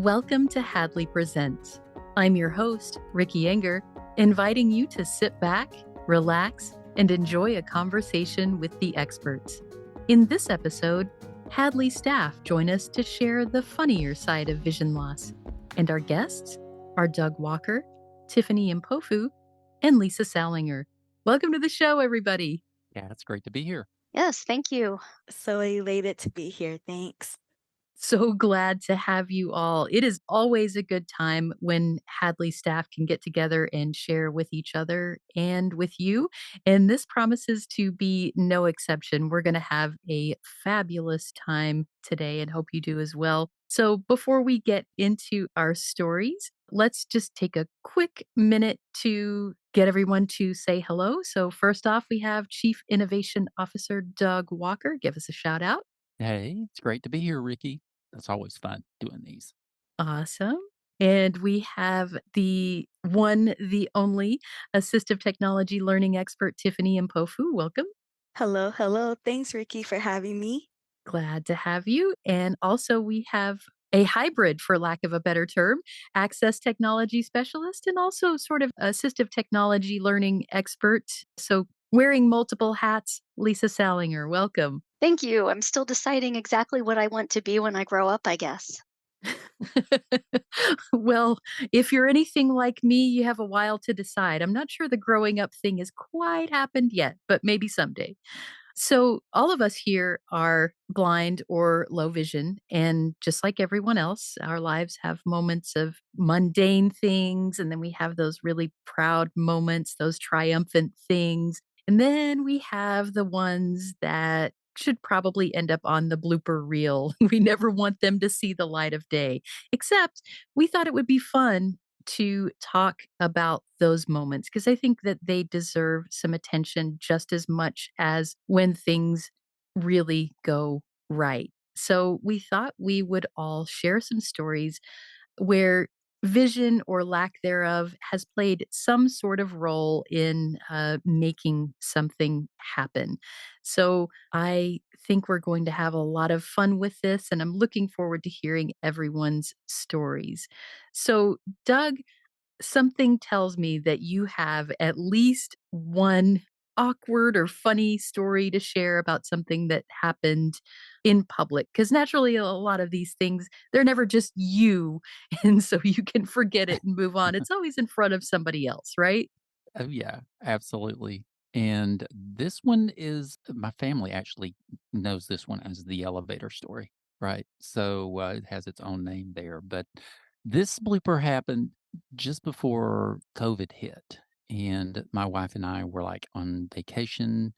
Welcome to Hadley Presents. I'm your host, Ricky Enger, inviting you to sit back, relax, and enjoy a conversation with the experts. In this episode, Hadley staff join us to share the funnier side of vision loss. And our guests are Doug Walker, Tiffany Impofu, and Lisa Salinger. Welcome to the show, everybody. Yeah, it's great to be here. Yes, thank you. So elated to be here. Thanks. So glad to have you all. It is always a good time when Hadley staff can get together and share with each other and with you. And this promises to be no exception. We're going to have a fabulous time today and hope you do as well. So before we get into our stories, let's just take a quick minute to get everyone to say hello. So first off, we have Chief Innovation Officer Doug Walker. Give us a shout out. Hey, it's great to be here, Ricky. It's always fun doing these. Awesome. And we have the one, the only assistive technology learning expert, Tiffany Mpofu. Welcome. Hello, hello. Thanks, Ricky, for having me. Glad to have you. And also, we have a hybrid, for lack of a better term, access technology specialist and also sort of assistive technology learning expert. So, wearing multiple hats, Lisa Salinger. Welcome. Thank you. I'm still deciding exactly what I want to be when I grow up, I guess. Well, if you're anything like me, you have a while to decide. I'm not sure the growing up thing has quite happened yet, but maybe someday. So, all of us here are blind or low vision. And just like everyone else, our lives have moments of mundane things. And then we have those really proud moments, those triumphant things. And then we have the ones that should probably end up on the blooper reel. We never want them to see the light of day, except we thought it would be fun to talk about those moments because I think that they deserve some attention just as much as when things really go right. So we thought we would all share some stories where vision or lack thereof has played some sort of role in making something happen. So I think we're going to have a lot of fun with this, and I'm looking forward to hearing everyone's stories. So, Doug, something tells me that you have at least one awkward or funny story to share about something that happened in public. Because naturally, a lot of these things, they're never just you. And so you can forget it and move on. It's always in front of somebody else, right? Oh, yeah, absolutely. And this one is my family actually knows this one as the elevator story, right? So it has its own name there. But this blooper happened just before COVID hit. And my wife and I were like on vacation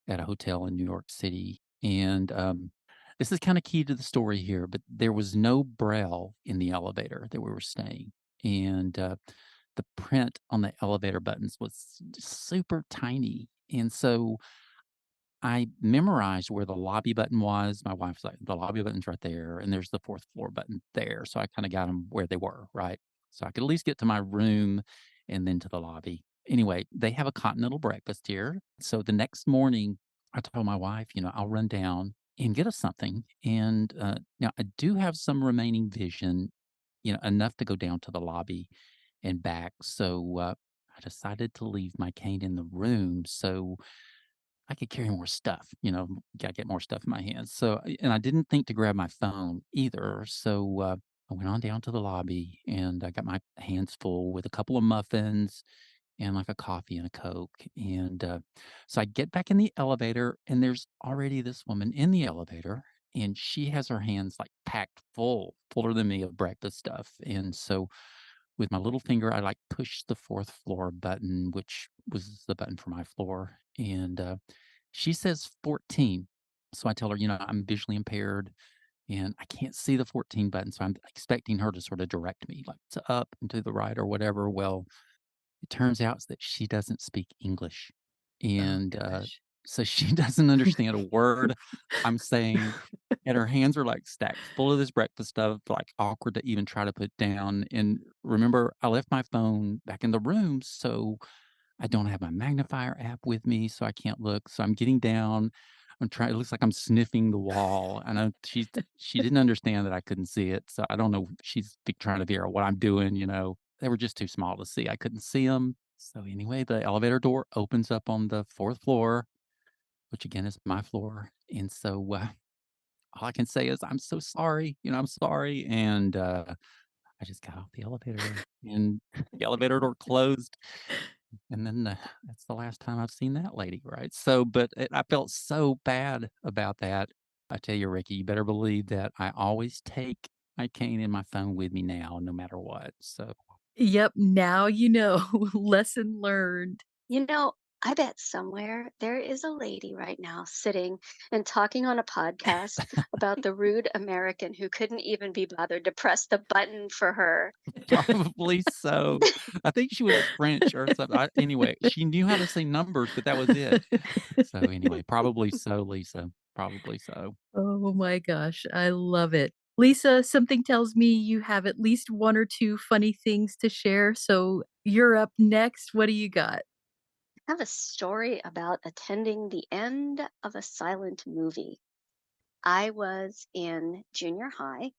at a hotel in New York City. And this is kind of key to the story here, but there was no braille in the elevator that we were staying. And the print on the elevator buttons was super tiny. And so I memorized where the lobby button was. My wife's like, the lobby button's right there, and there's the fourth floor button there. So I kind of got them where they were, right? So I could at least get to my room and then to the lobby. Anyway, they have a continental breakfast here. So the next morning, I told my wife, I'll run down and get us something. And now I do have some remaining vision, enough to go down to the lobby and back. So I decided to leave my cane in the room. So I could carry more stuff, gotta get more stuff in my hands. So, and I didn't think to grab my phone either. So, I went on down to the lobby and I got my hands full with a couple of muffins and like a coffee and a Coke. And so I get back in the elevator and there's already this woman in the elevator and she has her hands like packed full, fuller than me of breakfast stuff. And so with my little finger, I like pushed the fourth floor button, which was the button for my floor. And she says 14. So I tell her, I'm visually impaired and I can't see the 14 button. So I'm expecting her to sort of direct me like to up and to the right or whatever. Well, it turns out that she doesn't speak English. Oh, And gosh. so she doesn't understand a word I'm saying. And her hands are like stacked full of this breakfast stuff, like awkward to even try to put down. And remember, I left my phone back in the room. So I don't have my magnifier app with me, so I can't look. So I'm getting down. I'm trying it looks like I'm sniffing the wall, and she didn't understand that I couldn't see it, so I don't know, she's trying to figure out what I'm doing, you know? They were just too small to see, I couldn't see them. So, anyway, the elevator door opens up on the 4th floor, which again is my floor, and so, all I can say is, "I'm so sorry," "I'm sorry," and, I just got off the elevator, and the elevator door closed, and then that's the last time I've seen that lady, right? So, but I felt so bad about that. I tell you, Ricky, you better believe that I always take my cane and my phone with me now, no matter what. So, Yep, now you know. Lesson learned. You know, I bet somewhere there is a lady right now sitting and talking on a podcast about the rude American who couldn't even be bothered to press the button for her. probably so. I think she was French or something. Anyway, she knew how to say numbers, but that was it. So, anyway, probably so, Lisa. Probably so. Oh my gosh, I love it. Lisa, something tells me you have at least 1 or 2 funny things to share, so you're up next. What do you got? I have a story about attending the end of a silent movie. I was in junior high,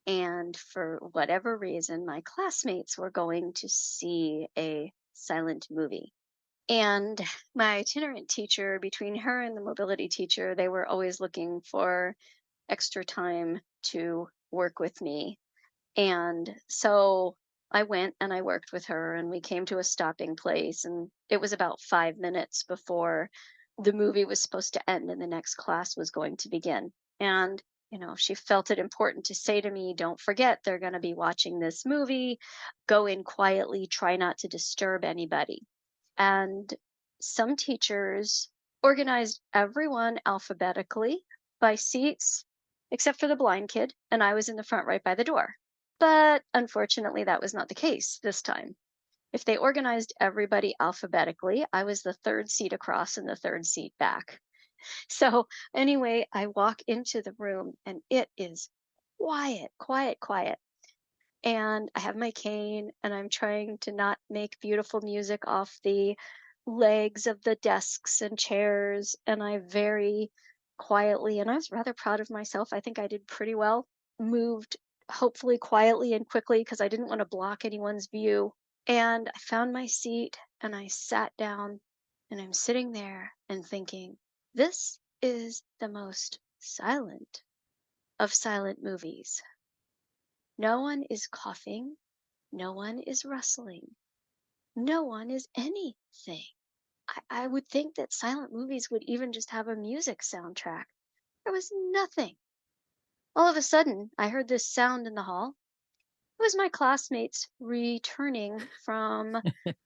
and for whatever reason, my classmates were going to see a silent movie. And my itinerant teacher, between her and the mobility teacher, they were always looking for extra time to work with me. And so I went and I worked with her, and we came to a stopping place. And it was about 5 minutes before the movie was supposed to end and the next class was going to begin. And, she felt it important to say to me, don't forget, they're going to be watching this movie. Go in quietly, try not to disturb anybody. And some teachers organized everyone alphabetically by seats, except for the blind kid, and I was in the front right by the door. But unfortunately, that was not the case this time. If they organized everybody alphabetically, I was the third seat across and the third seat back. So, anyway, I walk into the room and it is quiet, quiet, quiet. And I have my cane and I'm trying to not make beautiful music off the legs of the desks and chairs. And I very quietly, and I was rather proud of myself. I think I did pretty well. Moved hopefully quietly and quickly because I didn't want to block anyone's view. And I found my seat and I sat down and I'm sitting there and thinking, this is the most silent of silent movies. No one is coughing. No one is rustling. No one is anything. I would think that silent movies would even just have a music soundtrack. There was nothing. All of a sudden, I heard this sound in the hall. It was my classmates returning from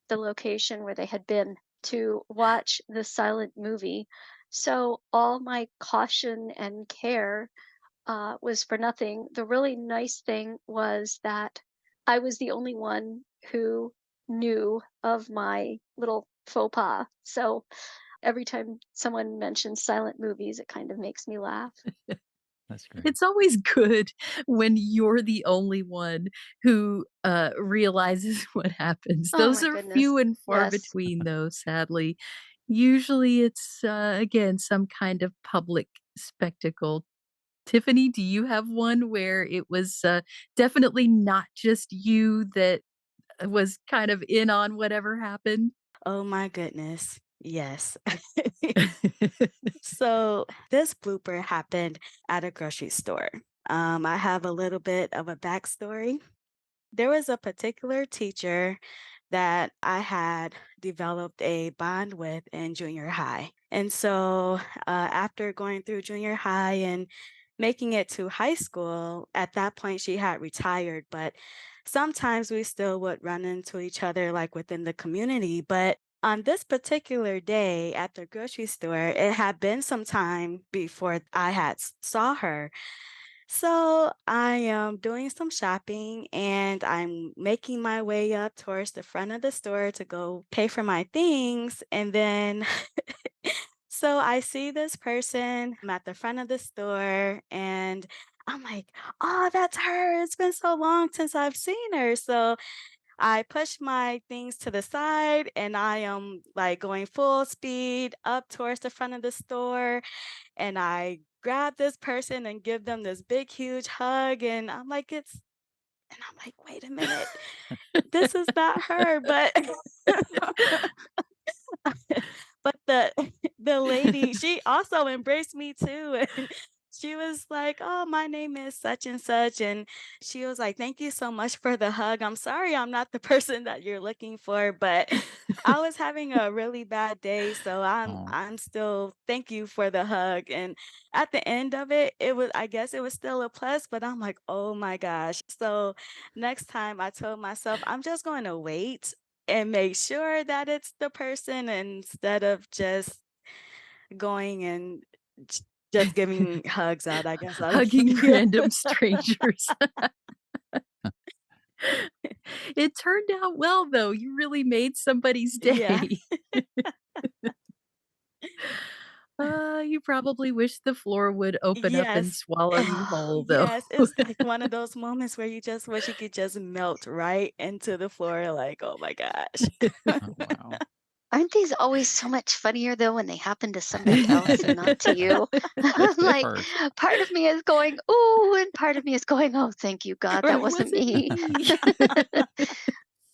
the location where they had been to watch the silent movie. So all my caution and care was for nothing. The really nice thing was that I was the only one who knew of my little faux pas. So every time someone mentions silent movies, it kind of makes me laugh. That's great. It's always good when you're the only one who, realizes what happens. Oh Those my are goodness. few and far Yes. between, though, sadly. Usually, it's, again, some kind of public spectacle. Tiffany, do you have one where it was, definitely not just you that was kind of in on whatever happened? Oh my goodness. Yes. So this blooper happened at a grocery store. I have a little bit of a backstory. There was a particular teacher that I had developed a bond with in junior high. And so after going through junior high and making it to high school, at that point she had retired, but sometimes we still would run into each other like within the community. But on this particular day at the grocery store, it had been some time before I had saw her. So I am doing some shopping and I'm making my way up towards the front of the store to go pay for my things. And then so I see this person at the front of the store and I'm like, oh, that's her. It's been so long since I've seen her. So I push my things to the side and I am like going full speed up towards the front of the store. And I grab this person and give them this big, huge hug. And I'm like, wait a minute, this is not her. But but the the lady, she also embraced me too, and she was like, "Oh, my name is such and such," and she was like, "Thank you so much for the hug. I'm sorry I'm not the person that you're looking for, but I was having a really bad day, so Oh, I'm still thank you for the hug." And at the end of it, I guess it was still a plus, but I'm like, "Oh my gosh." So next time I told myself, I'm just going to wait and make sure that it's the person instead of just going and j just giving hugs out, I guess I would Hugging yeah. random strangers. It turned out well, though. You really made somebody's Yeah. day. You probably wish the floor would open up and Yes. swallow you whole, though. Yes, it's like one of those moments where you just wish you could just melt right into the floor, like, "Oh my gosh." oh, wow. Aren't these always so much funnier though when they happen to somebody else and not to you? It's the Like, first. part of me is going, "Ooh," and part of me is going, "Oh, thank you, God, that Right, wasn't wasn't me." me.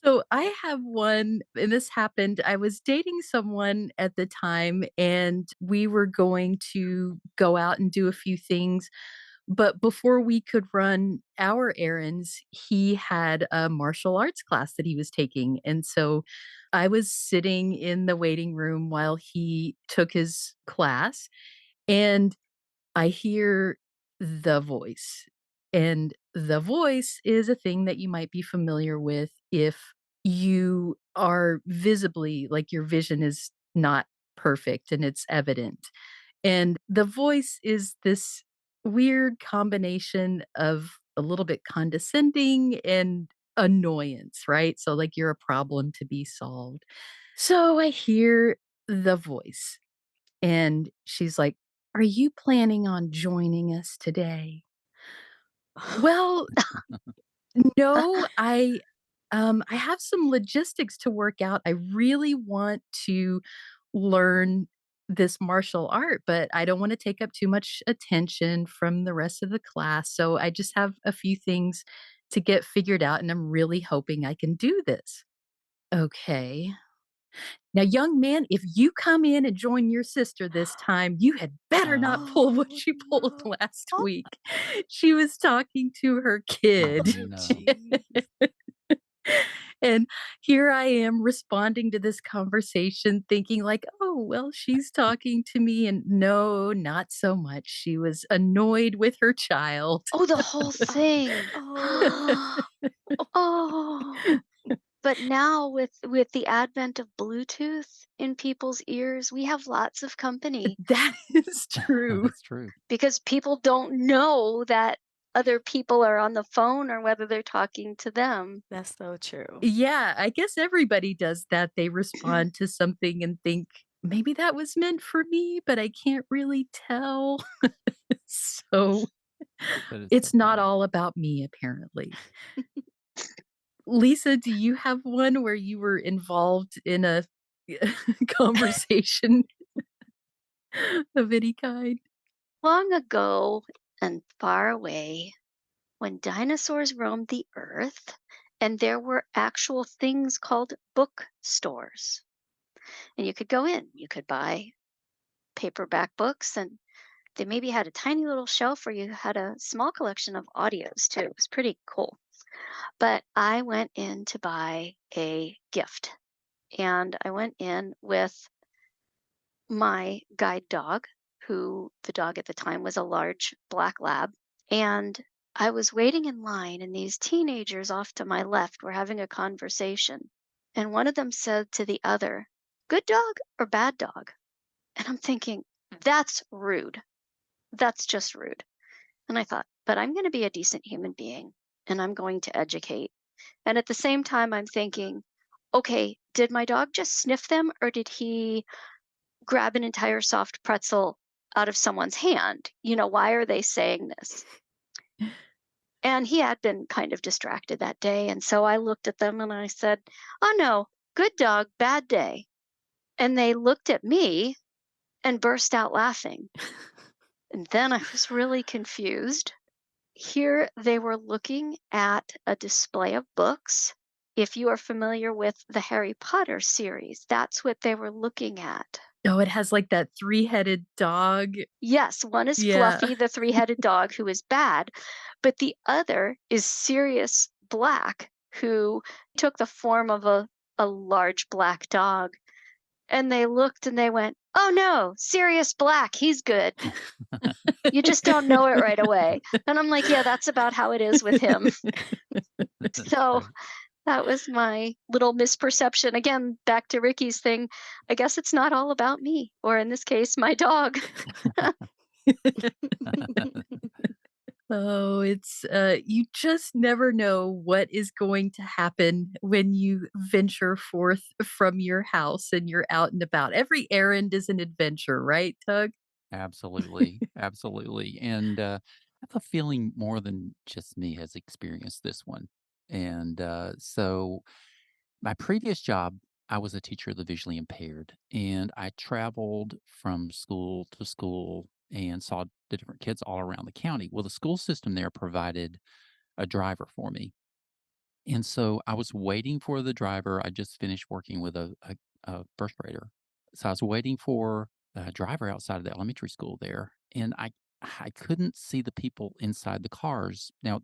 So I have one, and this happened. I was dating someone at the time, and we were going to go out and do a few things. But before we could run our errands, he had a martial arts class that he was taking. And so I was sitting in the waiting room while he took his class, and I hear the voice. And the voice is a thing that you might be familiar with if you are visibly like your vision is not perfect and it's evident. And the voice is this weird combination of a little bit condescending and annoyance, right? So, like, you're a problem to be solved. So I hear the voice and she's like, "Are you planning on joining us today?" Well, no, I have some logistics to work out. I really want to learn this martial art, but I don't wanna take up too much attention from the rest of the class, so I just have a few things to get figured out, and I'm really hoping I can do this. Okay. Now, young man, if you come in and join your sister this time, you had better not pull what Oh, you pulled no. last Oh, week. She was talking to her Oh, kid. no. jeez. And here I am responding to this conversation thinking like, "Oh, well, she's talking to me," and no, not so much. She was annoyed with her child. Oh, the whole Oh, thing. oh. Oh. But now with the advent of Bluetooth in people's ears, we have lots of company That is true. That's true. because people don't know that other people are on the phone or whether they're talking to them. That's so true. Yeah, I guess everybody does that. They respond to something and think, "Maybe that was meant for me, but I can't really tell." So, That is so it's not funny. all about me, apparently. Lisa, do you have one where you were involved in a conversation of any kind? Long ago and far away, when dinosaurs roamed the earth and there were actual things called bookstores. And you could go in, you could buy paperback books, and they maybe had a tiny little shelf where you had a small collection of audios too. It was pretty cool. But I went in to buy a gift, and I went in with my guide dog, who the dog at the time was a large black lab. And I was waiting in line, and these teenagers off to my left were having a conversation. And one of them said to the other, "Good dog or bad dog?" And I'm thinking, that's rude. That's just rude. And I thought, but I'm going to be a decent human being and I'm going to educate. And at the same time, I'm thinking, okay, did my dog just sniff them or did he grab an entire soft pretzel out of someone's hand? You know, why are they saying this? And he had been kind of distracted that day. And so I looked at them and I said, "Oh no, good dog, bad day." And they looked at me and burst out laughing. And then I was really confused. Here they were looking at a display of books. If you are familiar with the Harry Potter series, that's what they were looking at. Oh, it has, like, that three-headed dog. Yes, one is Yeah. Fluffy, the three-headed dog who is bad, but the other is Sirius Black, who took the form of a large black dog. And they looked and they went, "Oh no, Sirius Black, he's good." You just don't know it right away. And I'm like, "Yeah, that's about how it is with him." That's So great. that was my little misperception. Again, back to Ricky's thing. I guess it's not all about me, or in this case, my dog. Oh, it's, you just never know what is going to happen when you venture forth from your house and you're out and about. Every errand is an adventure, right, Tug? Absolutely, absolutely, and, I have a feeling more than just me has experienced this one, and, so my previous job, I was a teacher of the visually impaired, and I traveled from school to school and saw the different kids all around the county. Well, the school system there provided a driver for me, and so I was waiting for the driver. I just finished working with a first grader, so I was waiting for a driver outside of the elementary school there, and I couldn't see the people inside the cars. Now,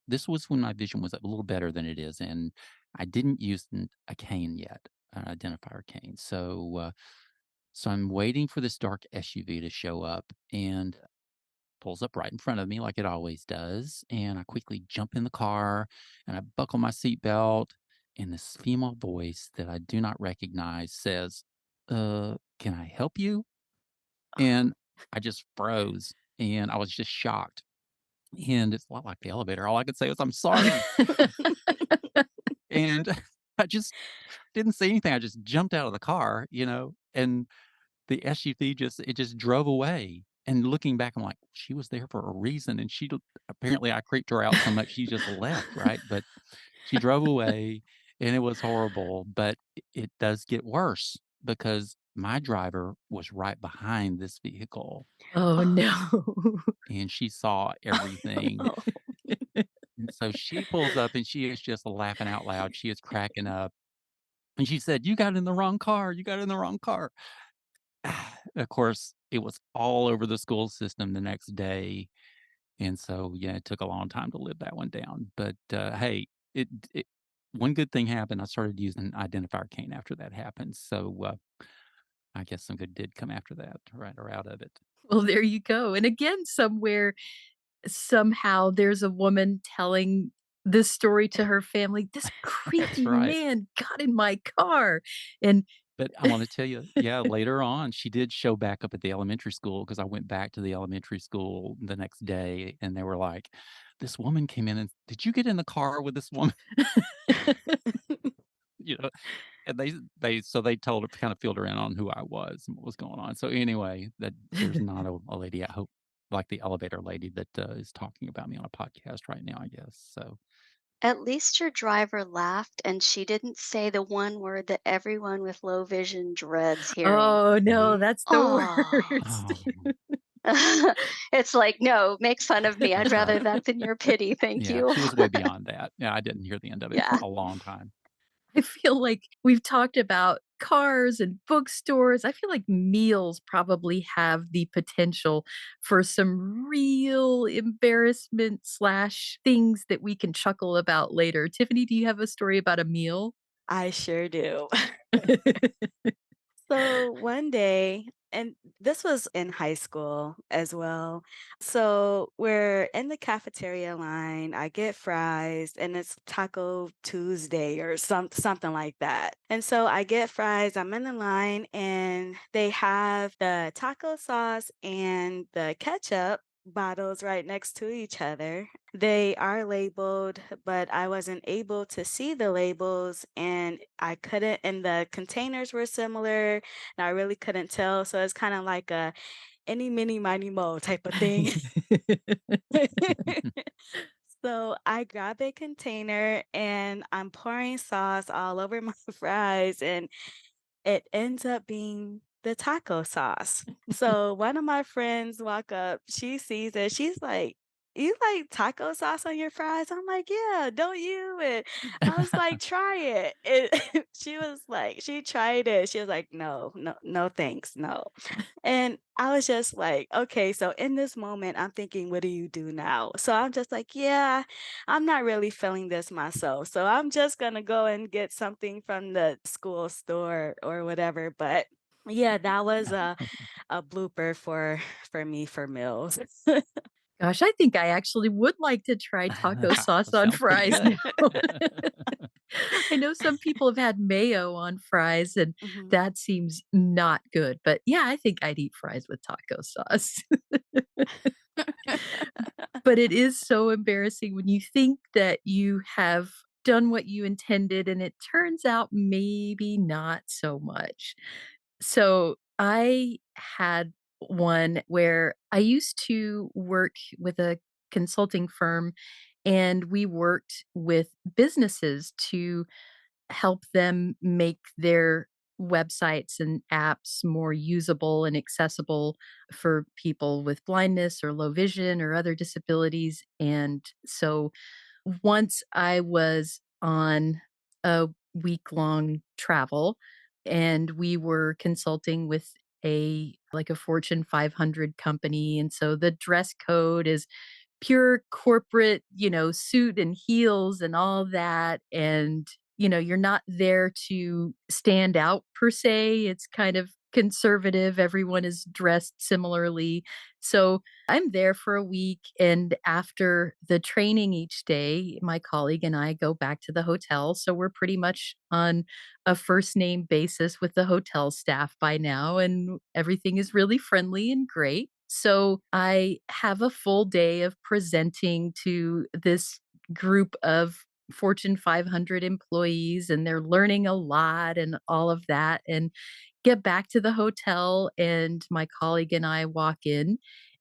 this was when my vision was a little better than it is, and I didn't use a cane yet, an identifier cane. So I'm waiting for this dark SUV to show up, and pulls up right in front of me like it always does. And I quickly jump in the car and I buckle my seatbelt. And this female voice that I do not recognize says, can I help you? And I just froze and I was just shocked. And it's a lot like the elevator. All I could say was, I'm sorry. And I just didn't say anything. I just jumped out of the car, and the SUV just drove away, and looking back, I'm like, "She was there for a reason, and apparently I creeped her out so much she just left, right?" But she drove away, and it was horrible, but it does get worse because my driver was right behind this vehicle, Oh, Oh, no. and she saw everything, no. and so she pulls up, and she is just laughing out loud, she is cracking up, and she said, "You got in the wrong car, you got in the wrong car." Of course, it was all over the school system the next day, and so, yeah, it took a long time to live that one down, but, hey, it one good thing happened, I started using identifier cane after that happened, so, I guess some good did come after that, right, or out of it. Well, there you go, and again, somewhere, somehow, there's a woman telling this story to her family, "This That's creepy right. man got in my car," and But I wanna tell you, yeah, later on, she did show back up at the elementary school because I went back to the elementary school the next day, and they were like, "This woman came in and did you get in the car with this woman?" You know? And they told her kind of filled her in on who I was and what was going on. So anyway, that there's not a lady I hope like the elevator lady that, is talking about me on a podcast right now, I guess. So At least your driver laughed and she didn't say the one word that everyone with low vision dreads hearing. Oh, no, mhm. that's the Oh. worst. Oh, It's like, "No, make fun of me. I'd that's right. rather that than your pity, thank Yeah, you." she was way beyond that. Yeah, I didn't hear the end of it for Yeah. a long time. I feel like we've talked about cars and bookstores. I feel like meals probably have the potential for some real embarrassment slash things that we can chuckle about later. Tiffany, do you have a story about a meal? I sure do. So one day, and this was in high school as well. So we're in the cafeteria line. I get fries, and it's Taco Tuesday or something like that. And so I get fries. I'm in the line, and they have the taco sauce and the ketchup bottles right next to each other. They are labeled, but I wasn't able to see the labels and I couldn't, and the containers were similar and I really couldn't tell. So it's kind of like a any mini miny mo type of thing. So I grab a container and I'm pouring sauce all over my fries, and it ends up being the taco sauce. So one of my friends walk up, she sees it, she's like, "You like taco sauce on your fries?" I'm like, "Yeah, don't you?" And I was like, "Try it." And she was like, she tried it. She was like, "No, no, no, thanks, no." And I was just like, "Okay." So in this moment, I'm thinking, "What do you do now?" So I'm just like, "Yeah, I'm not really feeling this myself. So I'm just gonna go and get something from the school store or whatever." But yeah, that was a blooper for me for meals. Gosh, I think I actually would like to try taco sauce on Sounds pretty fries good. now. I know some people have had mayo on fries, and Mhm. that seems not good, but yeah, I think I'd eat fries with taco sauce. But it is so embarrassing when you think that you have done what you intended and it turns out maybe not so much. So I had one where I used to work with a consulting firm, and we worked with businesses to help them make their websites and apps more usable and accessible for people with blindness or low vision or other disabilities. And so once I was on a week-long travel, and we were consulting with a Fortune 500 company, and so the dress code is pure corporate, suit and heels and all that, and, you're not there to stand out per se, it's kind of conservative, everyone is dressed similarly. So, I'm there for a week, and after the training each day, my colleague and I go back to the hotel, so we're pretty much on a first name basis with the hotel staff by now, and everything is really friendly and great. So I have a full day of presenting to this group of Fortune 500 employees, and they're learning a lot and all of that, and get back to the hotel, and my colleague and I walk in,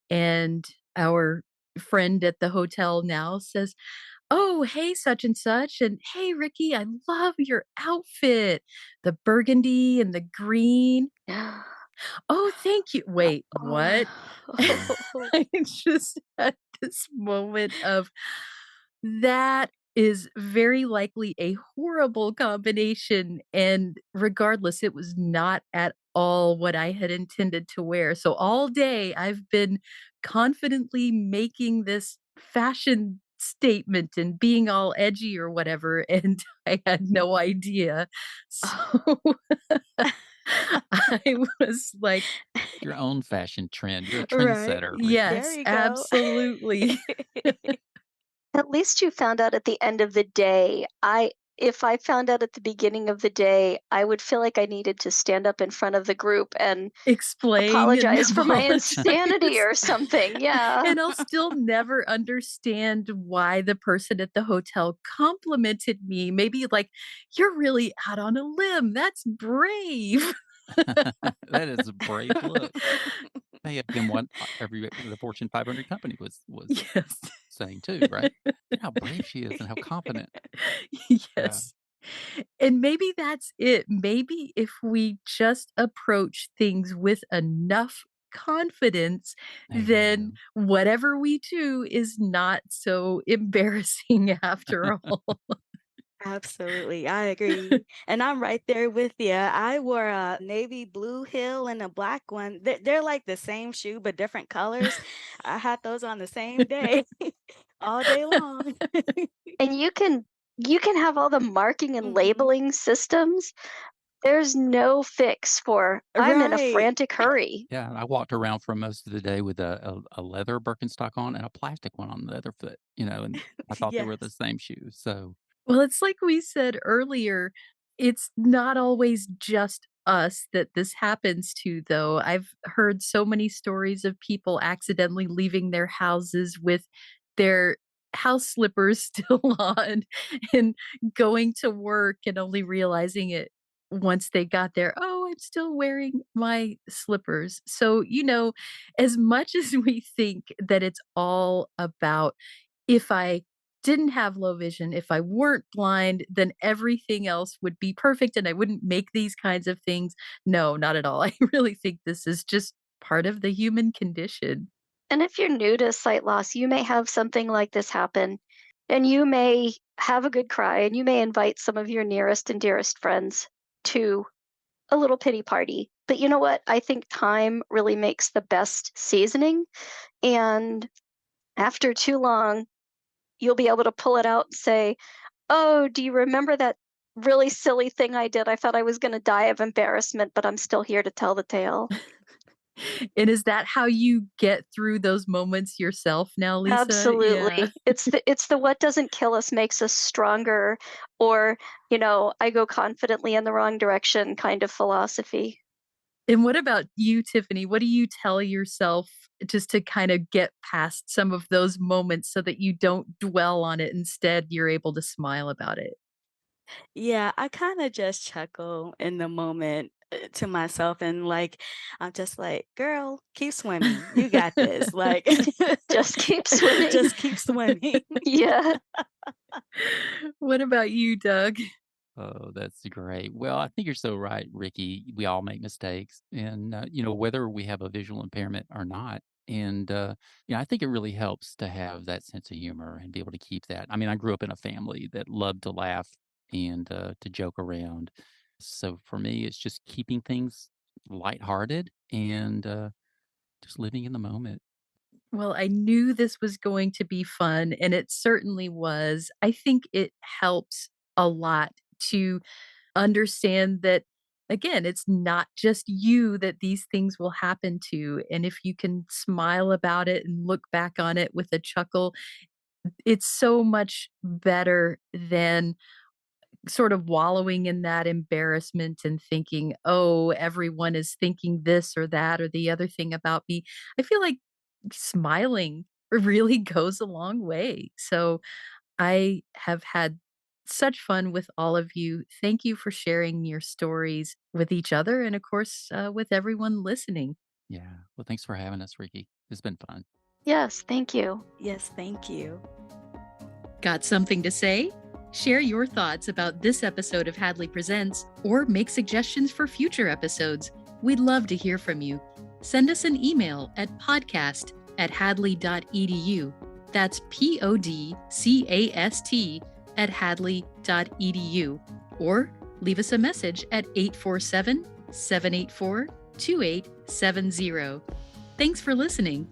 and our friend at the hotel now says, "Oh, hey, such and such, and hey, Ricky, I love your outfit, the burgundy and the green." "Oh, thank you." Wait, what? Yeah. I just had this moment of, that is very likely a horrible combination, and regardless, it was not at all what I had intended to wear. So all day, I've been confidently making this fashion statement and being all edgy or whatever, and I had no idea. So I was like, Your own fashion trend. You're a Right. trendsetter, Ricky. There yes, you go. absolutely. At least you found out at the end of the day. If I found out at the beginning of the day, I would feel like I needed to stand up in front of the group and Explain and apologize for my insanity apologize. or something. Yeah. And I'll still never understand why the person at the hotel complimented me, maybe like, "You're really out on a limb, that's brave." That is a brave look. May have been what every the Fortune 500 company was Yes. saying too, right? Look how brave she is and how confident. Yeah. Yes. And maybe that's it. Maybe if we just approach things with enough confidence, then Amen. whatever we do is not so embarrassing after all. Absolutely, I agree, and I'm right there with you. I wore a navy blue heel and a black one. They're like the same shoe, but different colors. I had those on the same day, all day long. And you can have all the marking and Mhm. labeling systems. There's no fix for I'm in a Right. frantic hurry. Yeah, I walked around for most of the day with a leather Birkenstock on and a plastic one on the other foot, and I thought they were the Yes. same shoes. So, Well, it's like we said earlier, it's not always just us that this happens to, though. I've heard so many stories of people accidentally leaving their houses with their house slippers still on and going to work and only realizing it once they got there. "Oh, I'm still wearing my slippers." So, as much as we think that it's all about, if I didn't have low vision, if I weren't blind, then everything else would be perfect and I wouldn't make these kinds of things. No, not at all. I really think this is just part of the human condition. And if you're new to sight loss, you may have something like this happen, and you may have a good cry, and you may invite some of your nearest and dearest friends to a little pity party. But you know what? I think time really makes the best seasoning. And after too long, you'll be able to pull it out and say, "Oh, do you remember that really silly thing I did? I thought I was going to die of embarrassment, but I'm still here to tell the tale." And is that how you get through those moments yourself now, Lisa? Yeah. Absolutely. It's the what doesn't kill us makes us stronger, or, I go confidently in the wrong direction kind of philosophy. And what about you, Tiffany? What do you tell yourself just to kind of get past some of those moments so that you don't dwell on it? Instead, you're able to smile about it. Yeah, I kinda just chuckle in the moment, to myself and, like, I'm just like, "Girl, keep swimming. You got this." Like, Just keep swimming. just keep swimming. Yeah. What about you, Doug? Oh, that's great. Well, I think you're so right, Ricky. We all make mistakes, and whether we have a visual impairment or not. And I think it really helps to have that sense of humor and be able to keep that. I mean, I grew up in a family that loved to laugh and to joke around. So for me, it's just keeping things lighthearted and just living in the moment. Well, I knew this was going to be fun, and it certainly was. I think it helps a lot to understand that, again, it's not just you that these things will happen to. And if you can smile about it and look back on it with a chuckle, it's so much better than sort of wallowing in that embarrassment and thinking, oh, everyone is thinking this or that or the other thing about me. I feel like smiling really goes a long way. So I have had such fun with all of you. Thank you for sharing your stories with each other and, of course, with everyone listening. Yeah. Well, thanks for having us, Ricky. It's been fun. Yes, thank you. Yes, thank you. Got something to say? Share your thoughts about this episode of Hadley Presents or make suggestions for future episodes. We'd love to hear from you. Send us an email at podcast@hadley.edu. That's podcast@hadley.edu. Or leave us a message at 847 784 2870. Thanks for listening.